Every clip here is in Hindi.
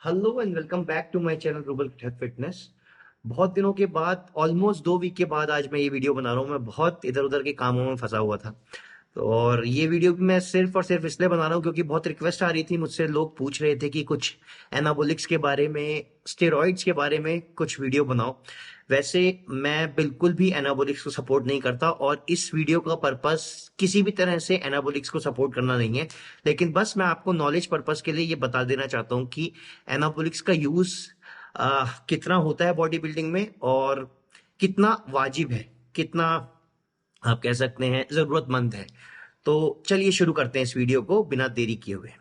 Hello and welcome back to my channel Rubal fitness. बहुत दिनों के बाद, ऑलमोस्ट 2 वीक के बाद आज मैं ये वीडियो बना रहा हूँ। मैं बहुत इधर उधर के कामों में फंसा हुआ था। तो और ये वीडियो भी मैं सिर्फ और सिर्फ इसलिए बना रहा हूँ क्योंकि बहुत रिक्वेस्ट आ रही थी मुझसे। लोग पूछ रहे थे कि कुछ एनाबॉलिक्स के बारे में, स्टेरॉइड्स के बारे में कुछ वीडियो बनाओ। वैसे मैं बिल्कुल भी एनाबॉलिक्स को सपोर्ट नहीं करता और इस वीडियो का पर्पस किसी भी तरह से एनाबॉलिक्स को सपोर्ट करना नहीं है। लेकिन बस मैं आपको नॉलेज पर्पस के लिए ये बता देना चाहता हूँ कि एनाबॉलिक्स का यूज कितना होता है बॉडी बिल्डिंग में और कितना वाजिब है, कितना आप कह सकते हैं जरूरतमंद है। तो चलिए शुरू करते हैं इस वीडियो को बिना देरी किए हुए।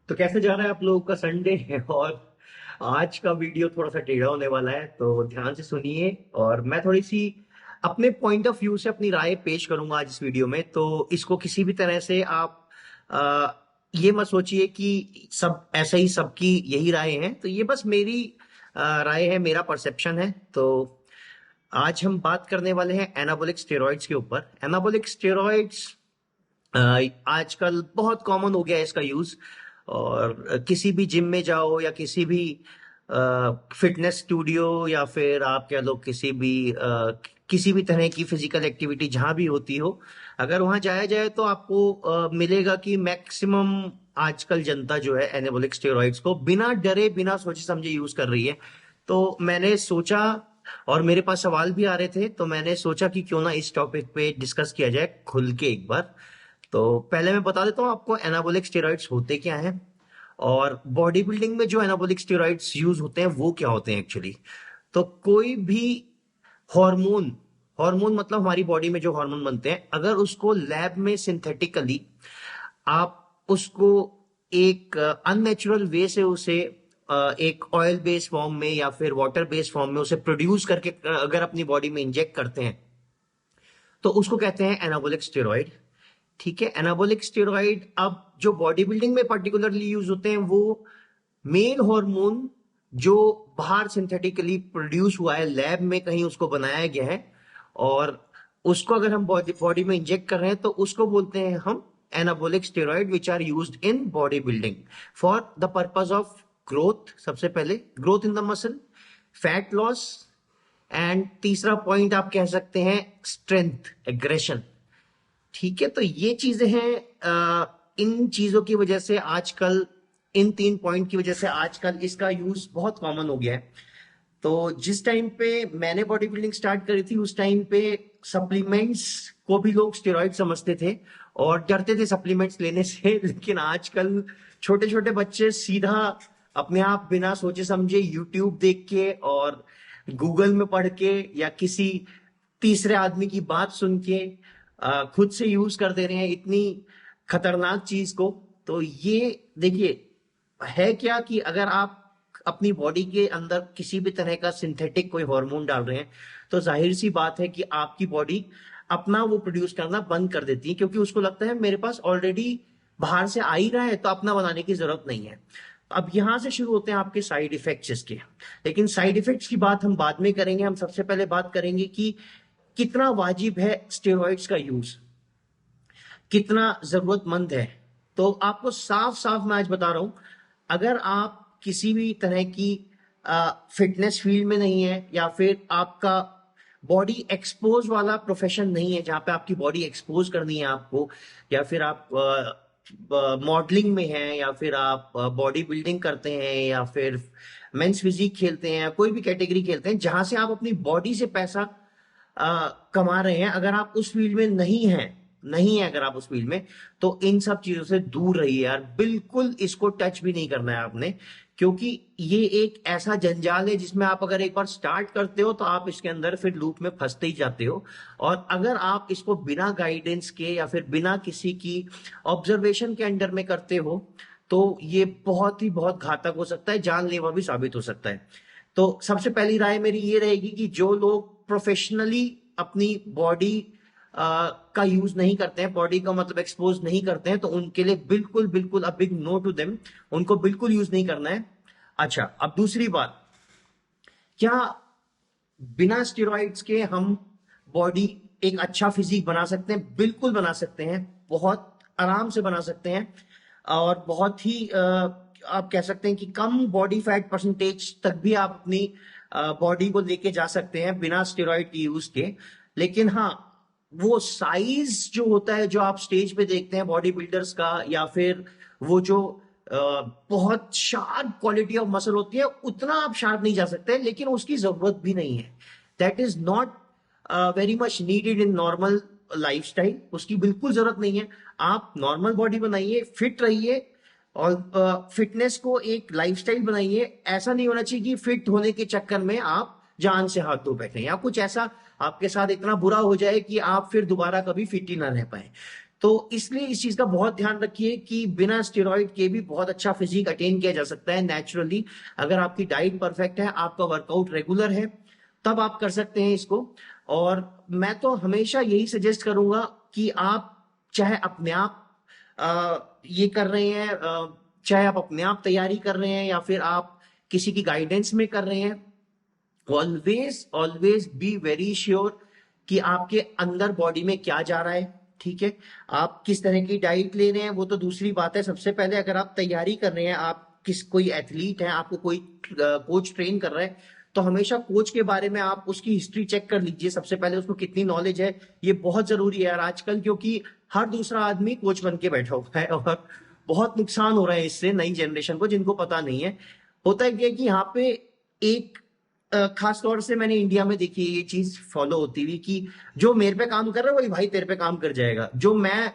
तो कैसे जा रहा है आप लोगों का संडे है? और आज का वीडियो थोड़ा सा टेढ़ा होने वाला है, तो ध्यान से सुनिए। और मैं थोड़ी सी अपने पॉइंट ऑफ व्यू से अपनी राय पेश करूंगा आज इस वीडियो में। तो इसको किसी भी तरह से आप आ, ये मत सोचिए कि सब ऐसा ही, सबकी यही राय है। तो ये बस मेरी राय है, मेरा परसेप्शन है। तो आज हम बात करने वाले हैं एनाबॉलिक स्टेरॉइड्स के ऊपर। एनाबॉलिक स्टेरॉइड्स आजकल बहुत कॉमन हो गया है इसका यूज। और किसी भी जिम में जाओ या किसी भी फिटनेस स्टूडियो या फिर आप कह लो किसी भी तरह की फिजिकल एक्टिविटी जहां भी होती हो, अगर वहां जाया जाए तो आपको मिलेगा कि मैक्सिमम आजकल जनता जो है एनाबॉलिक स्टेरॉइड्स को बिना डरे बिना सोचे समझे यूज कर रही है। तो मैंने सोचा, और मेरे पास सवाल भी आ रहे थे, तो मैंने सोचा कि क्यों ना इस टॉपिक पे डिस्कस किया जाए खुल के एक बार। तो पहले मैं बता देता हूँ आपको एनाबॉलिक स्टेरॉइड्स होते क्या हैं और बॉडी बिल्डिंग में जो एनाबॉलिक स्टेरॉइड्स यूज होते हैं वो क्या होते हैं एक्चुअली। तो कोई भी हार्मोन, हार्मोन मतलब हमारी बॉडी में जो हार्मोन बनते हैं, अगर उसको लैब में सिंथेटिकली आप उसको एक अननेचुरल वे से उसे एक ऑयल बेस्ड फॉर्म में या फिर वाटर बेस्ड फॉर्म में उसे प्रोड्यूस करके अगर अपनी बॉडी में इंजेक्ट करते हैं तो उसको कहते हैं एनाबॉलिक स्टेरॉइड। ठीक है, एनाबॉलिक स्टेरॉइड अब जो बॉडी बिल्डिंग में पर्टिकुलरली यूज होते हैं वो मेन हार्मोन जो बाहर सिंथेटिकली प्रोड्यूस हुआ है, लैब में कहीं उसको बनाया गया है और उसको अगर हम बॉडी में इंजेक्ट कर रहे हैं तो उसको बोलते हैं हम anabolic steroid which are used in body building for the purpose of growth. सबसे पहले growth in the muscle, fat loss, and तीसरा पॉइंट आप कह सकते हैं स्ट्रेंथ, एग्रेशन। ठीक है, तो ये चीजें हैं। इन चीजों की वजह से आजकल, इन 3 पॉइंट की वजह से आजकल इसका यूज बहुत कॉमन हो गया है। तो जिस टाइम पे मैंने बॉडी बिल्डिंग स्टार्ट करी थी उस टाइम पे सप्लीमेंट्स को भी लोग स्टेरॉइड समझते थे और डरते थे सप्लीमेंट्स लेने से। लेकिन आजकल छोटे छोटे बच्चे सीधा अपने आप बिना सोचे समझे यूट्यूब देख के और गूगल में पढ़ के या किसी तीसरे आदमी की बात सुन के खुद से यूज कर दे रहे हैं इतनी खतरनाक चीज को। तो ये देखिए, है क्या कि अगर आप अपनी बॉडी के अंदर किसी भी तरह का सिंथेटिक कोई हार्मोन डाल रहे हैं तो जाहिर सी बात है कि आपकी बॉडी अपना वो प्रोड्यूस करना बंद कर देती है, क्योंकि उसको लगता है मेरे पास ऑलरेडी बाहर से आ ही रहा है तो अपना बनाने की जरूरत नहीं है। अब यहां से शुरू होते हैं आपके साइड इफेक्ट्स इसके। लेकिन साइड इफेक्ट्स की बात हम बाद में करेंगे। हम सबसे पहले बात करेंगे कि कितना वाजिब है स्टेरॉइड्स का यूज, कितना जरूरतमंद है। तो आपको साफ साफ मैं आज बता रहा हूं, अगर आप किसी भी तरह की फिटनेस फील्ड में नहीं है या फिर आपका बॉडी एक्सपोज वाला प्रोफेशन नहीं है जहां पे आपकी बॉडी एक्सपोज करनी है आपको, या फिर आप मॉडलिंग में हैं या फिर आप बॉडी बिल्डिंग करते हैं या फिर मेंस फिजिक खेलते हैं या कोई भी कैटेगरी खेलते हैं जहां से आप अपनी बॉडी से पैसा कमा रहे हैं, अगर आप उस फील्ड में नहीं हैं, नहीं है अगर आप उस फील्ड में, तो इन सब चीजों से दूर रहिए यार, बिल्कुल इसको टच भी नहीं करना है आपने, क्योंकि ये एक ऐसा जंजाल है जिसमें आप अगर एक बार स्टार्ट करते हो तो आप इसके अंदर फिर लूप में फंसते ही जाते हो। और अगर आप इसको बिना गाइडेंस के या फिर बिना किसी की ऑब्जर्वेशन के अंडर में करते हो तो ये बहुत ही बहुत घातक हो सकता है, जानलेवा भी साबित हो सकता है। तो सबसे पहली राय मेरी ये रहेगी कि जो लोग प्रोफेशनली अपनी बॉडी का यूज नहीं करते हैं, बॉडी का मतलब एक्सपोज नहीं करते हैं, तो उनके लिए बिल्कुल बिल्कुल a big no to them, उनको बिल्कुल यूज नहीं करना है। अच्छा, अब दूसरी बात, क्या बिना स्टेरॉइड्स के हम बॉडी एक अच्छा फिजिक बना सकते हैं? बिल्कुल बना सकते हैं, बहुत आराम से बना सकते हैं, और बहुत ही आप कह सकते हैं कि कम बॉडी फैट परसेंटेज तक भी आप अपनी बॉडी को लेके जा सकते हैं बिना स्टेरॉइड की यूज के। लेकिन हाँ, वो साइज जो होता है जो आप स्टेज पे देखते हैं बॉडी बिल्डर्स का, या फिर वो जो बहुत शार्प क्वालिटी ऑफ मसल होती है, उतना आप शार्प नहीं जा सकते, लेकिन उसकी जरूरत भी नहीं है। That is not very much needed in normal lifestyle, उसकी बिल्कुल जरूरत नहीं है। आप नॉर्मल बॉडी बनाइए, फिट रहिए, और फिटनेस को एक लाइफस्टाइल बनाइए। ऐसा नहीं होना चाहिए कि फिट होने के चक्कर में आप जान से हाथ धो बैठे, या कुछ ऐसा आपके साथ इतना बुरा हो जाए कि आप फिर दोबारा कभी फिट ही ना रह पाए। तो इसलिए इस चीज का बहुत ध्यान रखिए कि बिना स्टेरॉइड के भी बहुत अच्छा फिजिक अटेन किया जा सकता है नेचुरली, अगर आपकी डाइट परफेक्ट है, आपका वर्कआउट रेगुलर है, तब आप कर सकते हैं इसको। और मैं तो हमेशा यही सजेस्ट करूंगा कि आप चाहे अपने आप ये कर रहे हैं, चाहे आप अपने आप तैयारी कर रहे हैं या फिर आप किसी की गाइडेंस में कर रहे हैं, always always be very sure कि आपके अंदर बॉडी में क्या जा रहा है। ठीक है, आप किस तरह की डाइट ले रहे हैं वो तो दूसरी बात है। सबसे पहले अगर आप तैयारी कर रहे हैं, आप कोई एथलीट है, आपको कोई कोच ट्रेन कर रहा है, तो हमेशा कोच के बारे में आप उसकी हिस्ट्री चेक कर लीजिए सबसे पहले, उसको कितनी नॉलेज है। ये बहुत जरूरी है यार आजकल, क्योंकि हर दूसरा आदमी कोच बन के बैठा हुआ है और बहुत नुकसान हो रहा है इससे नई जनरेशन को, जिनको पता नहीं है। होता है क्या कि यहाँ पे एक खास तौर से मैंने इंडिया में देखी है ये चीज फॉलो होती हुई कि जो मेरे पे काम कर रहा है वही भाई तेरे पे काम कर जाएगा, जो मैं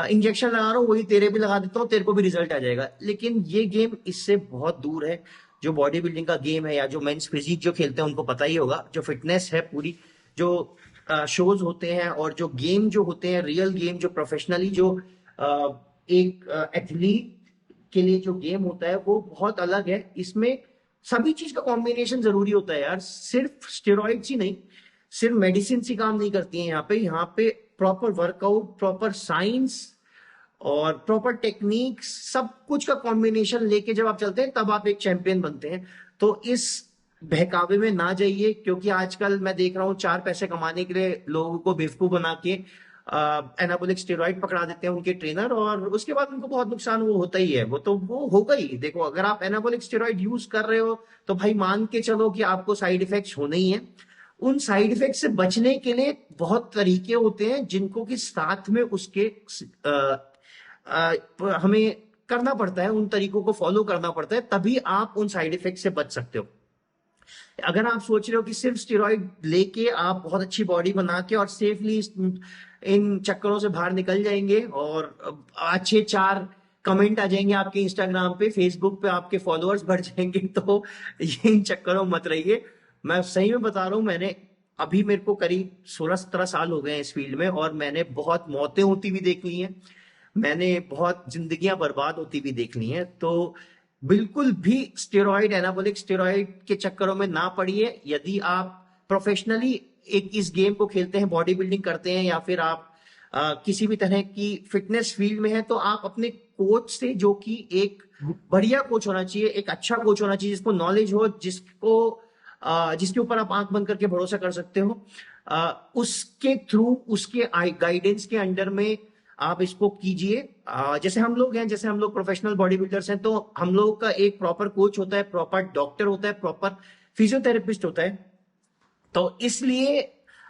इंजेक्शन लगा रहा हूँ वही तेरे भी लगा देता हूँ, तेरे को भी रिजल्ट आ जाएगा। लेकिन ये गेम इससे बहुत दूर है। जो बॉडी बिल्डिंग का गेम है या जो मेंस फिजिक जो खेलते हैं उनको पता ही होगा, जो फिटनेस है पूरी, जो शोज होते हैं और जो गेम जो होते हैं, रियल गेम जो प्रोफेशनली जो एक एथलीट के लिए जो गेम होता है वो बहुत अलग है। इसमें सभी चीज का कॉम्बिनेशन जरूरी होता है यार, सिर्फ स्टेरॉइड्स ही नहीं, सिर्फ मेडिसिन ही काम नहीं करती है यहाँ पे प्रॉपर वर्कआउट, प्रॉपर साइंस और प्रॉपर टेक्निक, सब कुछ का कॉम्बिनेशन लेके जब आप चलते हैं तब आप एक चैंपियन बनते हैं। तो इस बहकावे में ना जाइए, क्योंकि आजकल मैं देख रहा हूँ 4 पैसे कमाने के लिए लोगों को बेवकूफ बना के एनाबोलिक स्टेरॉइड पकड़ा देते हैं उनके ट्रेनर, और उसके बाद उनको बहुत नुकसान वो होता ही है। वो तो वो होगा ही। देखो, अगर आप एनाबोलिक स्टेरॉइड यूज कर रहे हो तो भाई मान के चलो कि आपको साइड इफेक्ट्स होने ही है। उन साइड इफेक्ट से बचने के लिए बहुत तरीके होते हैं जिनको कि साथ में उसके हमें करना पड़ता है, उन तरीकों को फॉलो करना पड़ता है, तभी आप उन साइड इफेक्ट से बच सकते हो। अगर आप सोच रहे हो कि सिर्फ स्टेरॉइड लेके आप बहुत अच्छी बॉडी बना के और सेफली इन चक्करों से बाहर निकल जाएंगे और अच्छे 4 कमेंट आ जाएंगे आपके इंस्टाग्राम पे, फेसबुक पे आपके फॉलोअर्स बढ़ जाएंगे, तो ये इन चक्करों मत रहिए। मैं सही में बता रहा हूँ, मैंने अभी मेरे को करीब 16-17 साल हो गए हैं इस फील्ड में, और मैंने बहुत मौतें होती भी देख ली हैं, मैंने बहुत जिंदगियां बर्बाद होती भी देख ली हैं। तो बिल्कुल भी स्टेरॉइड, एनाबॉलिक स्टेरॉइड के चक्करों में ना पड़िए। यदि आप प्रोफेशनली एक इस गेम को खेलते हैं, बॉडी बिल्डिंग करते हैं, या फिर आप किसी भी तरह की फिटनेस फील्ड में है, तो आप अपने कोच से, जो कि एक बढ़िया कोच होना चाहिए, एक अच्छा कोच होना चाहिए जिसको नॉलेज हो, जिसके ऊपर आप आंख बंद करके भरोसा कर सकते हो, उसके थ्रू, उसके गाइडेंस के अंडर में आप इसको कीजिए। जैसे हम लोग हैं, जैसे हम लोग प्रोफेशनल बॉडी बिल्डर्स हैं, तो हम लोगों का एक प्रॉपर कोच होता है, प्रॉपर डॉक्टर होता है, प्रॉपर फिजियोथेरेपिस्ट होता है। तो इसलिए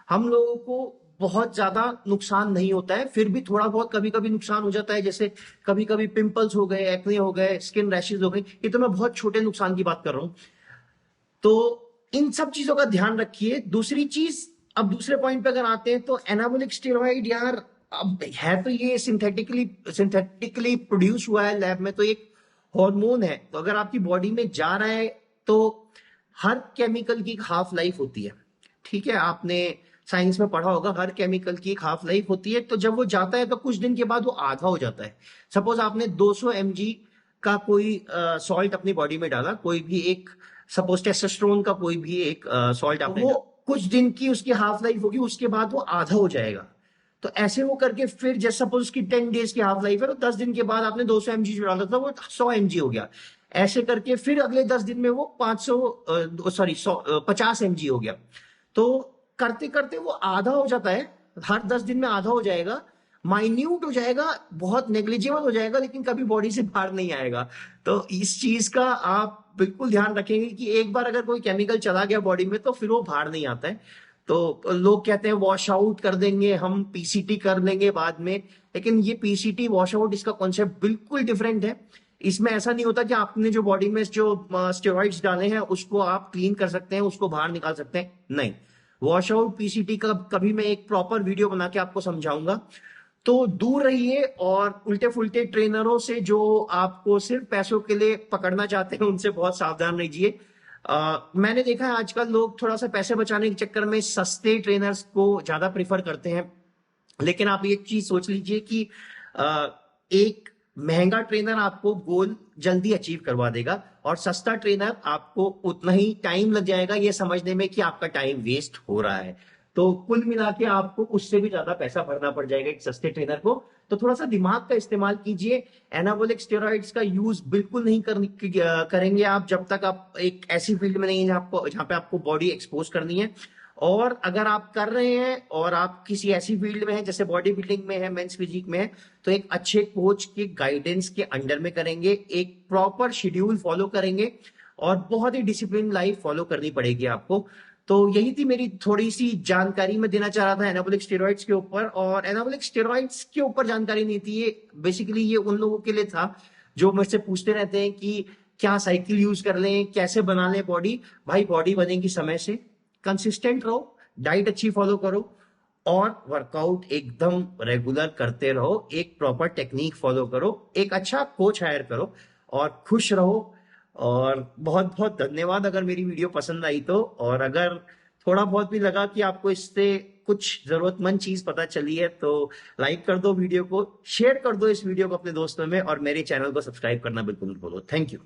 हम लोगों को बहुत ज्यादा नुकसान नहीं होता है, फिर भी थोड़ा बहुत कभी कभी नुकसान हो जाता है, जैसे कभी कभी पिंपल्स हो गए, एक्ने हो गए, स्किन रैशेज हो गई। ये तो मैं बहुत छोटे नुकसान की बात कर रहा हूं। तो इन सब चीजों का ध्यान रखिए। दूसरी चीज, अब दूसरे पॉइंट पे अगर आते हैं, तो एनाबोलिक स्टेरॉइड यार अब है तो ये सिंथेटिकली प्रोड्यूस हुआ है लैब में, तो एक हार्मोन है, तो अगर आपकी बॉडी में जा रहा है तो हर केमिकल की एक हाफ लाइफ होती है। ठीक है, आपने साइंस में पढ़ा होगा, हर केमिकल की एक हाफ लाइफ होती है। तो जब वो जाता है तो कुछ दिन के बाद वो आधा हो जाता है। सपोज आपने 200 mg का कोई सॉल्ट अपनी बॉडी में डाला, कोई भी एक, सपोज टेस्टोस्टेरोन का कोई भी एक सॉल्ट आपने, वो कुछ दिन की उसकी हाफ लाइफ होगी, उसके बाद वो आधा हो जाएगा। तो ऐसे हो करके फिर जैसे सपोज उसकी 10 days की हाफ लाइफ है, तो 10 दिन के बाद आपने 200 mg जो डाला था वो 100 mg हो गया। ऐसे करके फिर अगले 10 दिन में वो 50 mg हो गया। तो करते करते वो आधा हो जाता है, हर 10 दिन में आधा हो जाएगा, माइन्यूट हो जाएगा, बहुत नेग्लिजिबल हो जाएगा, लेकिन कभी बॉडी से बाहर नहीं आएगा। तो इस चीज का आप बिल्कुल ध्यान रखेंगे कि एक बार अगर कोई केमिकल चला गया बॉडी में तो फिर वो बाहर नहीं आता है। तो लोग कहते हैं वॉश आउट कर देंगे हम, पीसीटी कर लेंगे बाद में, लेकिन ये पीसीटी वॉश आउट, इसका कॉन्सेप्ट बिल्कुल डिफरेंट है। इसमें ऐसा नहीं होता कि आपने जो बॉडी में जो स्टेरॉइड्स डाले हैं उसको आप क्लीन कर सकते हैं, उसको बाहर निकाल सकते हैं, नहीं। वॉश आउट पीसीटी का कभी मैं एक प्रॉपर वीडियो बना के आपको समझाऊंगा। तो दूर रहिए, और उल्टे फुल्टे ट्रेनरों से जो आपको सिर्फ पैसों के लिए पकड़ना चाहते हैं उनसे बहुत सावधान रहिए। मैंने देखा है आजकल लोग थोड़ा सा पैसे बचाने के चक्कर में सस्ते ट्रेनर्स को ज्यादा प्रिफर करते हैं, लेकिन आप ये चीज सोच लीजिए कि एक महंगा ट्रेनर आपको गोल जल्दी अचीव करवा देगा, और सस्ता ट्रेनर आपको उतना ही टाइम लग जाएगा ये समझने में कि आपका टाइम वेस्ट हो रहा है। तो कुल मिला के आपको उससे भी ज्यादा पैसा भरना पड़ जाएगा एक सस्ते ट्रेनर को। तो थोड़ा सा दिमाग का इस्तेमाल कीजिए। एनाबॉलिक स्टेरॉइड्स का यूज बिल्कुल नहीं करेंगे आप जब तक आप एक ऐसी फील्ड में नहीं है जहां पे आपको बॉडी एक्सपोज करनी है। और अगर आप कर रहे हैं और आप किसी ऐसी फील्ड में हैं जैसे बॉडी बिल्डिंग में है, मेंस फिजिक में है, तो एक अच्छे कोच के गाइडेंस के अंडर में करेंगे, एक प्रॉपर शेड्यूल फॉलो करेंगे, और बहुत ही डिसिप्लिन लाइफ फॉलो करनी पड़ेगी आपको। तो यही थी मेरी थोड़ी सी जानकारी मैं देना चाह रहा था एनाबॉलिक स्टेरॉइड्स के ऊपर। और एनाबॉलिक स्टेरॉइड्स के ऊपर जानकारी नहीं थी, ये बेसिकली ये उन लोगों के लिए था जो मुझसे पूछते रहते हैं कि क्या साइकिल यूज कर लें, कैसे बना लें बॉडी। भाई बॉडी बनेगी समय से, कंसिस्टेंट रहो, डाइट अच्छी फॉलो करो, और वर्कआउट एकदम रेगुलर करते रहो, एक प्रॉपर टेक्निक फॉलो करो, एक अच्छा कोच हायर करो, और खुश रहो। और बहुत बहुत धन्यवाद अगर मेरी वीडियो पसंद आई तो। और अगर थोड़ा बहुत भी लगा कि आपको इससे कुछ जरूरतमंद चीज पता चली है तो लाइक कर दो वीडियो को, शेयर कर दो इस वीडियो को अपने दोस्तों में, और मेरे चैनल को सब्सक्राइब करना बिल्कुल मत भूलो। Thank you.